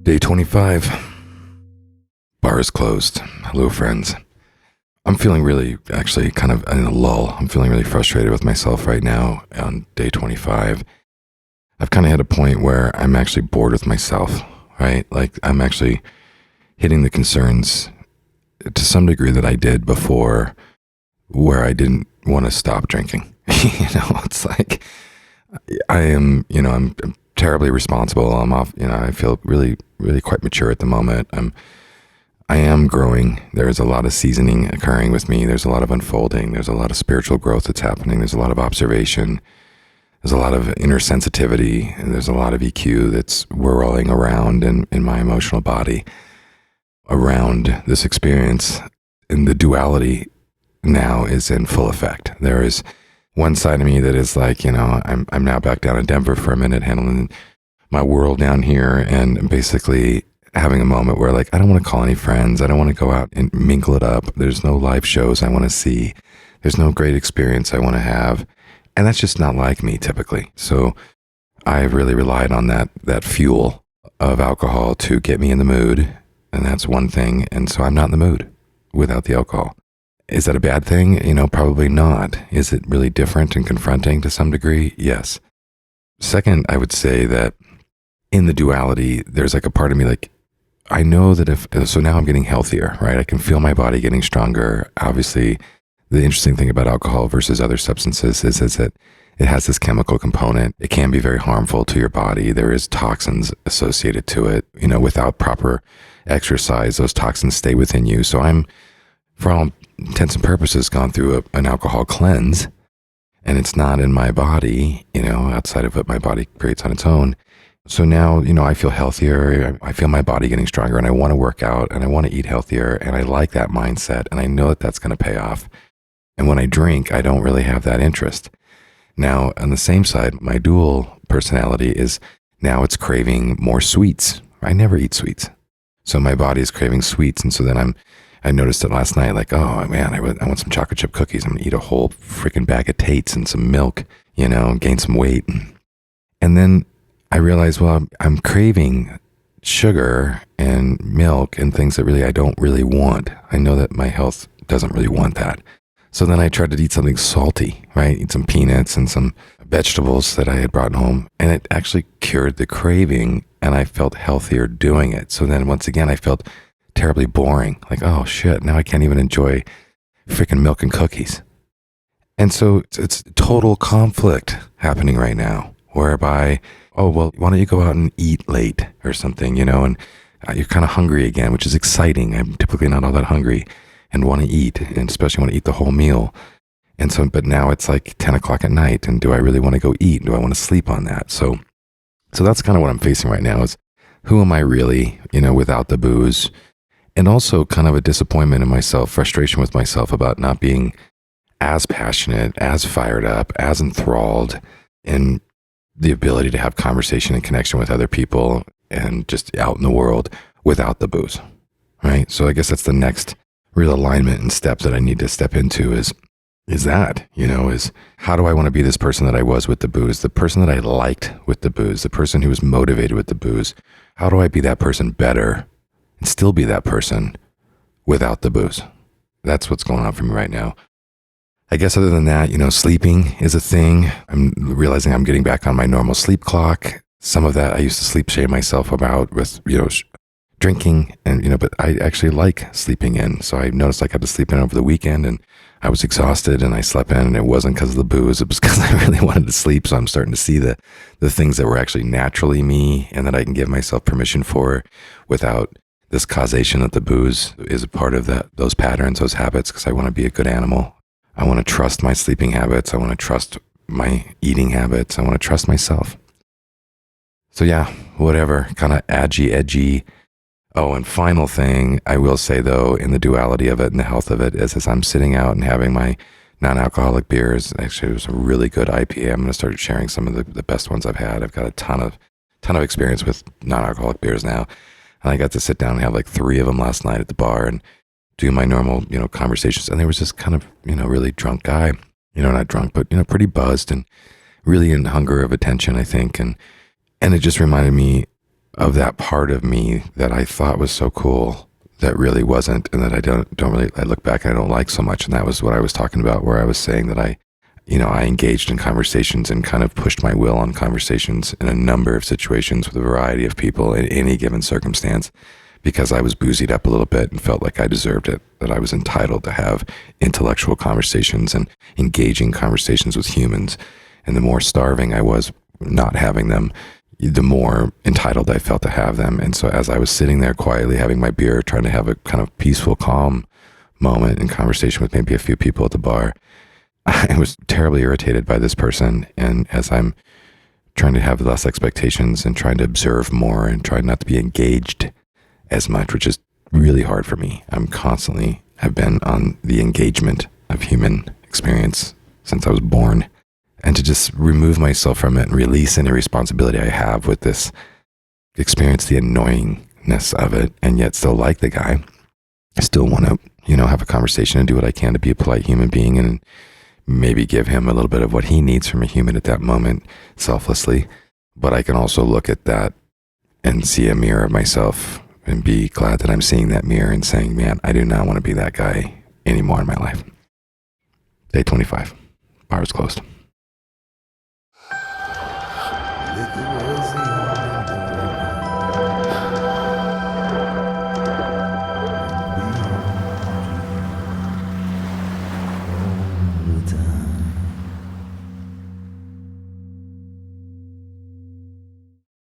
Day 25. Bar is closed. Hello, friends. I'm feeling really, actually, kind of in a lull. I'm feeling really frustrated with myself right now on day 25. I've kind of hit a point where I'm actually bored with myself, right? Like, I'm actually hitting the concerns to some degree that I did before, where I didn't want to stop drinking. It's like, I'm terribly responsible. I'm off, I feel really, really quite mature at the moment. I am growing. There's a lot of seasoning occurring with me. There's a lot of unfolding. There's a lot of spiritual growth that's happening. There's a lot of observation. There's a lot of inner sensitivity. And there's a lot of EQ that's whirling around in my emotional body around this experience. And the duality now is in full effect. There is one side of me that is like, I'm now back down in Denver for a minute, handling my world down here, and basically having a moment where, like, I don't want to call any friends. I don't want to go out and mingle it up. There's no live shows I want to see. There's no great experience I want to have. And that's just not like me typically. So I really relied on that fuel of alcohol to get me in the mood. And that's one thing. And so I'm not in the mood without the alcohol. Is that a bad thing? Probably not. Is it really different and confronting to some degree? Yes. Second, I would say that in the duality, there's like a part of me, like, I know that so now I'm getting healthier, right? I can feel my body getting stronger. Obviously, the interesting thing about alcohol versus other substances is that it has this chemical component. It can be very harmful to your body. There is toxins associated to it. Without proper exercise, those toxins stay within you. So I'm, for all intents and purposes, gone through an alcohol cleanse, and it's not in my body, outside of what my body creates on its own. So now, I feel healthier. I feel my body getting stronger, and I want to work out, and I want to eat healthier, and I like that mindset, and I know that that's going to pay off. And when I drink, I don't really have that interest. Now, on the same side, my dual personality is now it's craving more sweets. I never eat sweets. So my body is craving sweets, and so then I noticed it last night, like, oh man, I want some chocolate chip cookies. I'm going to eat a whole freaking bag of Tates and some milk, gain some weight. And then I realized, well, I'm craving sugar and milk and things that really I don't really want. I know that my health doesn't really want that. So then I tried to eat something salty, right? Eat some peanuts and some vegetables that I had brought home. And it actually cured the craving, and I felt healthier doing it. So then once again, I felt terribly boring. Like, oh shit, now I can't even enjoy freaking milk and cookies. And so it's total conflict happening right now, whereby, oh, well, why don't you go out and eat late or something, and you're kind of hungry again, which is exciting. I'm typically not all that hungry and want to eat, and especially want to eat the whole meal. And so, but now it's like 10 o'clock at night, and do I really want to go eat? Do I want to sleep on that? So that's kind of what I'm facing right now, is who am I really, without the booze? And also kind of a disappointment in myself, frustration with myself about not being as passionate, as fired up, as enthralled in the ability to have conversation and connection with other people and just out in the world without the booze, right? So I guess that's the next real alignment and step that I need to step into is how do I want to be this person that I was with the booze, the person that I liked with the booze, the person who was motivated with the booze? How do I be that person better and still be that person without the booze? That's what's going on for me right now. I guess other than that, sleeping is a thing. I'm realizing I'm getting back on my normal sleep clock. Some of that I used to sleep shame myself about with, drinking, and, but I actually like sleeping in. So I noticed I had to sleep in over the weekend, and I was exhausted, and I slept in, and it wasn't because of the booze. It was because I really wanted to sleep. So I'm starting to see the things that were actually naturally me, and that I can give myself permission for without this causation that the booze is a part of those patterns, those habits, because I want to be a good animal. I want to trust my sleeping habits. I want to trust my eating habits. I want to trust myself. So yeah, whatever, kind of edgy. Oh, and final thing I will say, though, in the duality of it and the health of it, is as I'm sitting out and having my non-alcoholic beers. Actually, it was a really good IPA. I'm going to start sharing some of the best ones I've had. I've got a ton of experience with non-alcoholic beers now. And I got to sit down and have like 3 of them last night at the bar and do my normal, conversations. And there was this kind of, really drunk guy, not drunk, but, pretty buzzed and really in hunger of attention, I think. And it just reminded me of that part of me that I thought was so cool that really wasn't, and that I look back and I don't like so much. And that was what I was talking about, where I was saying that I engaged in conversations and kind of pushed my will on conversations in a number of situations with a variety of people in any given circumstance, because I was boozied up a little bit and felt like I deserved it, that I was entitled to have intellectual conversations and engaging conversations with humans. And the more starving I was not having them, the more entitled I felt to have them. And so as I was sitting there quietly having my beer, trying to have a kind of peaceful, calm moment in conversation with maybe a few people at the bar, I was terribly irritated by this person. And as I'm trying to have less expectations and trying to observe more and trying not to be engaged as much, which is really hard for me. I'm constantly have been on the engagement of human experience since I was born. And to just remove myself from it and release any responsibility I have with this experience, the annoyingness of it, and yet still like the guy. I still want to, have a conversation and do what I can to be a polite human being and maybe give him a little bit of what he needs from a human at that moment, selflessly. But I can also look at that and see a mirror of myself and be glad that I'm seeing that mirror and saying, man, I do not want to be that guy anymore in my life. Day 25. Bar is closed. Liquor